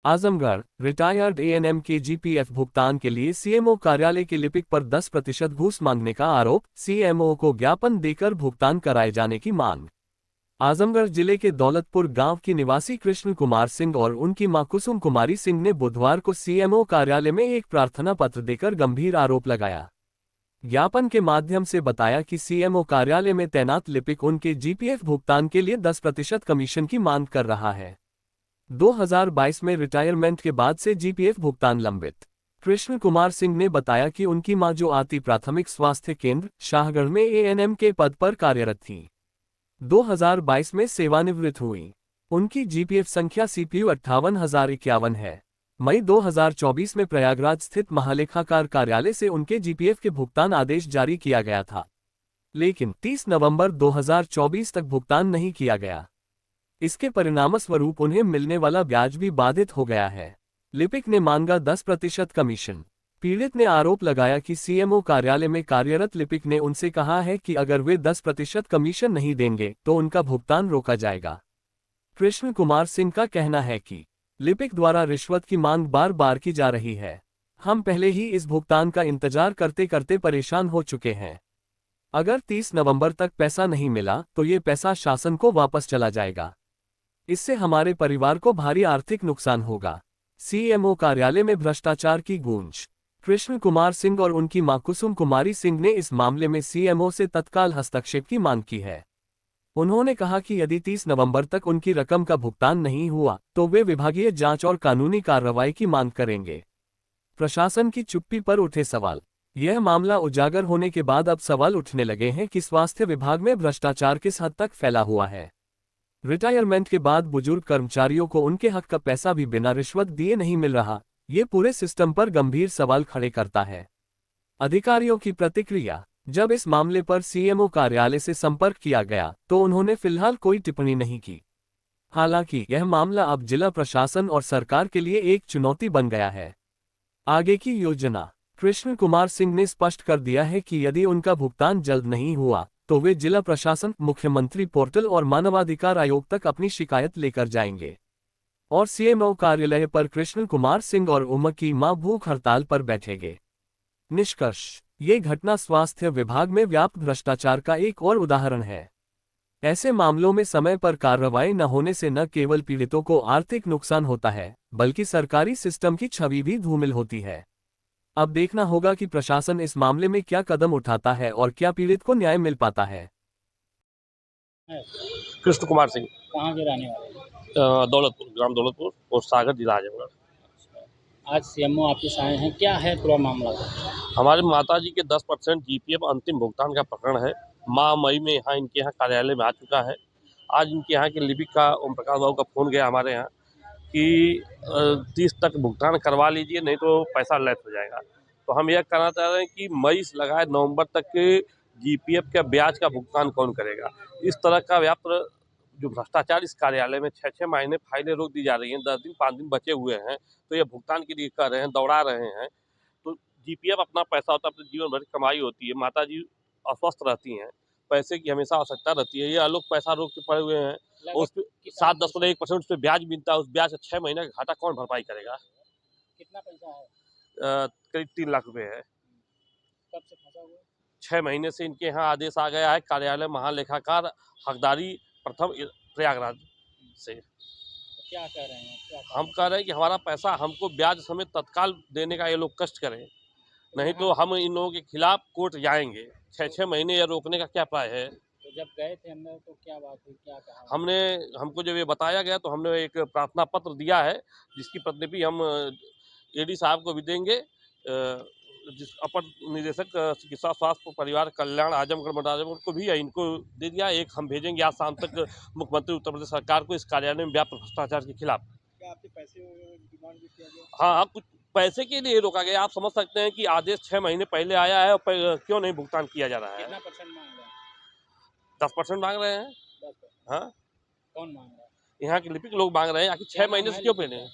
Azamgarh retired ANM के GPF भुगतान के लिए सीएमओ कार्यालय के लिपिक पर 10% घूस मांगने का आरोप, सीएमओ को ज्ञापन देकर भुगतान कराए जाने की मांग। आजमगढ़ जिले के दौलतपुर गांव की निवासी कृष्ण कुमार सिंह और उनकी मां कुसुम कुमारी सिंह ने बुधवार को सीएमओ कार्यालय में एक प्रार्थना पत्र देकर गंभीर आरोप लगाया। ज्ञापन के माध्यम से बताया कि सीएमओ कार्यालय में तैनात लिपिक उनके जीपीएफ भुगतान के लिए 10% कमीशन की मांग कर रहा है। 2022 में रिटायरमेंट के बाद से जीपीएफ भुगतान लंबित। कृष्ण कुमार सिंह ने बताया कि उनकी मां जो आती प्राथमिक स्वास्थ्य केंद्र शाहगढ़ में एएनएम के पद पर कार्यरत थी, 2022 में सेवानिवृत्त हुई। उनकी जीपीएफ संख्या सीपीयू 58,051 है। मई 2024 में प्रयागराज स्थित महालेखाकार कार्यालय से उनके जीपीएफ के भुगतान आदेश जारी किया गया था, लेकिन 30 नवंबर 2024 तक भुगतान नहीं किया गया। इसके परिणामस्वरूप उन्हें मिलने वाला ब्याज भी बाधित हो गया है। लिपिक ने मांगा 10% कमीशन। पीड़ित ने आरोप लगाया कि सीएमओ कार्यालय में कार्यरत लिपिक ने उनसे कहा है कि अगर वे 10% कमीशन नहीं देंगे तो उनका भुगतान रोका जाएगा। कृष्ण कुमार सिंह का कहना है कि लिपिक द्वारा रिश्वत की मांग बार बार की जा रही है। हम पहले ही इस भुगतान का इंतजार करते करते परेशान हो चुके हैं। अगर 30 नवंबर तक पैसा नहीं मिला तो ये पैसा शासन को वापस चला जाएगा। इससे हमारे परिवार को भारी आर्थिक नुकसान होगा। सीएमओ कार्यालय में भ्रष्टाचार की गूंज। कृष्ण कुमार सिंह और उनकी मां कुसुम कुमारी सिंह ने इस मामले में सीएमओ से तत्काल हस्तक्षेप की मांग की है। उन्होंने कहा कि यदि 30 नवंबर तक उनकी रकम का भुगतान नहीं हुआ तो वे विभागीय जांच और कानूनी कार्रवाई की मांग करेंगे। प्रशासन की चुप्पी पर उठे सवाल। यह मामला उजागर होने के बाद अब सवाल उठने लगे हैं कि स्वास्थ्य विभाग में भ्रष्टाचार किस हद तक फैला हुआ है। रिटायरमेंट के बाद बुजुर्ग कर्मचारियों को उनके हक का पैसा भी बिना रिश्वत दिए नहीं मिल रहा, ये पूरे सिस्टम पर गंभीर सवाल खड़े करता है। अधिकारियों की प्रतिक्रिया। जब इस मामले पर सीएमओ कार्यालय से संपर्क किया गया तो उन्होंने फिलहाल कोई टिप्पणी नहीं की। हालांकि यह मामला अब जिला प्रशासन और सरकार के लिए एक चुनौती बन गया है। आगे की योजना। कृष्ण कुमार सिंह ने स्पष्ट कर दिया है कि यदि उनका भुगतान जल्द नहीं हुआ तो वे जिला प्रशासन, मुख्यमंत्री पोर्टल और मानवाधिकार आयोग तक अपनी शिकायत लेकर जाएंगे और सीएमओ कार्यालय पर कृष्ण कुमार सिंह और उमा की मां भूख हड़ताल पर बैठेंगे। निष्कर्ष। ये घटना स्वास्थ्य विभाग में व्याप्त भ्रष्टाचार का एक और उदाहरण है। ऐसे मामलों में समय पर कार्रवाई न होने से न केवल पीड़ितों को आर्थिक नुकसान होता है, बल्कि सरकारी सिस्टम की छवि भी धूमिल होती है। अब देखना होगा कि प्रशासन इस मामले में क्या कदम उठाता है और क्या पीड़ित को न्याय मिल पाता है। कृष्ण कुमार सिंह, कहाँ के रहने वाले हैं? दौलतपुर, ग्राम दौलतपुर और सागर जिला आजमगढ़। आज सीएमओ ऑफिस आए हैं, क्या है पूरा मामला? हमारे माताजी के 10% जीपीएफ अंतिम भुगतान का प्रकरण है। माह मई में यहाँ इनके यहाँ कार्यालय में आ चुका है। आज इनके यहाँ के लिपिक का ओम प्रकाश बाबू का फोन गया हमारे यहाँ कि 30 तक भुगतान करवा लीजिए, नहीं तो पैसा लैस हो जाएगा। तो हम यह कहना चाह रहे हैं कि मई से लगाए नवंबर तक के जीपीएफ का ब्याज का भुगतान कौन करेगा। इस तरह का व्याप्त जो भ्रष्टाचार इस कार्यालय में 6-6 महीने फाइलें रोक दी जा रही हैं, 10 दिन 5 दिन बचे हुए हैं, तो ये भुगतान के लिए कर रहे हैं, दौड़ा रहे हैं। तो जीपीएफ अपना पैसा होता है, अपने जीवन भर की कमाई होती है। माता जी अस्वस्थ रहती हैं, पैसे की हमेशा आवश्यकता रहती है। ये लोग पैसा रोक के पड़े हुए हैं और उस पर 7-10-1% उस पर ब्याज मिलता है। उस ब्याज से 6 महीने का घाटा कौन भरपाई करेगा। कितना पैसा है? करीब 3 लाख रुपए है। कब से फंसा हुआ है? 6 महीने से इनके यहाँ आदेश आ गया है कार्यालय महालेखाकार हकदारी प्रथम प्रयागराज से। तो क्या कह रहे हैं? हम कह रहे हैं कि हमारा पैसा हमको ब्याज समेत तत्काल देने का ये लोग कष्ट करें, नहीं तो हम इन लोगों के खिलाफ कोर्ट जाएंगे। 6-6 महीने ये रोकने का क्या उपाय है। तो जब गए थे अंदर तो क्या बात हुई, क्या कहा? हमको जब ये बताया गया तो हमने एक प्रार्थना पत्र दिया है, जिसकी प्रतिलिपि हम एडी साहब को भी देंगे। जिस अपर निदेशक चिकित्सा स्वास्थ्य परिवार कल्याण आजमगढ़ मंडल आजमगढ़ को भी इनको दे दिया। एक हम भेजेंगे आज शाम तक मुख्यमंत्री उत्तर प्रदेश सरकार को इस कार्यालय में व्याप्त भ्रष्टाचार के खिलाफ। क्या आपके पैसे डिमांड भी किया गया? हाँ, कुछ पैसे के लिए रोका गया। आप समझ सकते हैं कि आदेश 6 महीने पहले आया है और क्यों नहीं भुगतान किया जा रहा है। कितना परसेंट मांग रहे हैं? 10% मांग रहे हैं। 10%? हाँ, कौन मांग रहा है? यहाँ के लिपिक लोग मांग रहे हैं। आखिर 6 महीने से क्यों पहले हैं।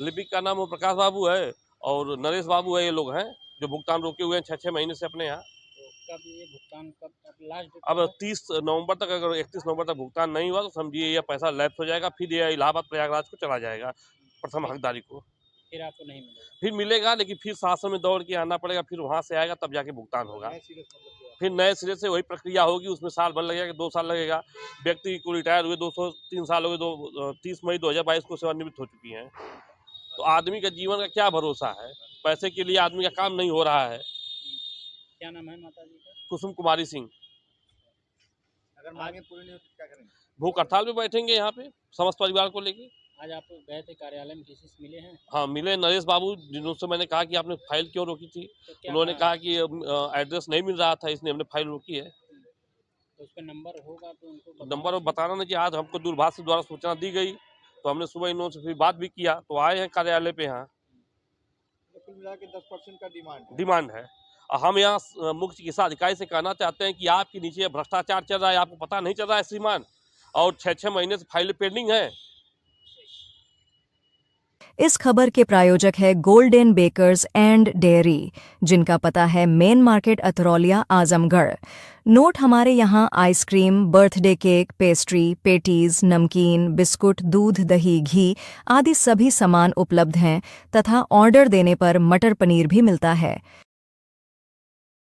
लिपिक का नाम प्रकाश बाबू है और नरेश बाबू है। ये लोग हैं जो भुगतान रोके हुए हैं 6-6 महीने से अपने यहाँ। तो कब ये भुगतान, कब लास्ट डेट? अब 30 नवंबर तक, अगर 31 नवंबर तक भुगतान नहीं हुआ तो समझिए यह पैसा लैप्स हो जाएगा। फिर यह इलाहाबाद प्रयागराज को चला जाएगा। प्रथम हकदारी को। फिर आपको नहीं मिलेगा। फिर मिलेगा, लेकिन फिर शासन में दौड़ के आना पड़ेगा, फिर वहाँ से आएगा तब जाके भुगतान होगा। फिर नए सिरे से वही प्रक्रिया होगी, उसमें साल भर लगेगा कि 2 साल लगेगा। व्यक्ति को रिटायर हुए 203 साल हो गए, 30 मई 2022 को सेवानिवृत्त हो चुकी हैं। तो आदमी का जीवन का क्या भरोसा है? पैसे के लिए आदमी का काम नहीं हो रहा है। क्या नाम है माता जी का? कुसुम कुमारी सिंह। अगर मांगे पूरी नहीं होती तो क्या करेंगे? भूख हड़ताल पे बैठेंगे यहाँ पे समस्त परिवार को लेके। आज आप गए थे कार्यालय में, किसी से मिले हैं? हाँ, मिले नरेश बाबू, जिनसे मैंने कहा कि आपने फाइल क्यों रोकी थी? तो क्या उन्होंने कहा कि एड्रेस नहीं मिल रहा था, इसलिए हमने फाइल रोकी है। तो उस पर नंबर होगा तो उनको नंबर बताना नहीं कि आज हमको दूरभाष द्वारा सूचना दी गई, तो हमने सुबह इन लोगों से फिर बात भी किया, तो आए हैं कार्यालय पे यहाँ। तो कुल मिला के 10% का डिमांड है। और हम यहाँ मुख्य चिकित्सा अधिकारी से कहना चाहते हैं कि आपके नीचे भ्रष्टाचार चल रहा है, आपको पता नहीं चल रहा है श्रीमान, और 6-6 महीने से फाइलें पेंडिंग है। इस खबर के प्रायोजक है गोल्डन बेकर्स एंड डेयरी, जिनका पता है main market Atraulia Azamgarh. Note हमारे यहाँ ice cream, birthday cake, pastry, patties, नमकीन, बिस्कुट, दूध, दही, घी आदि सभी सामान उपलब्ध हैं तथा ऑर्डर देने पर मटर पनीर भी मिलता है।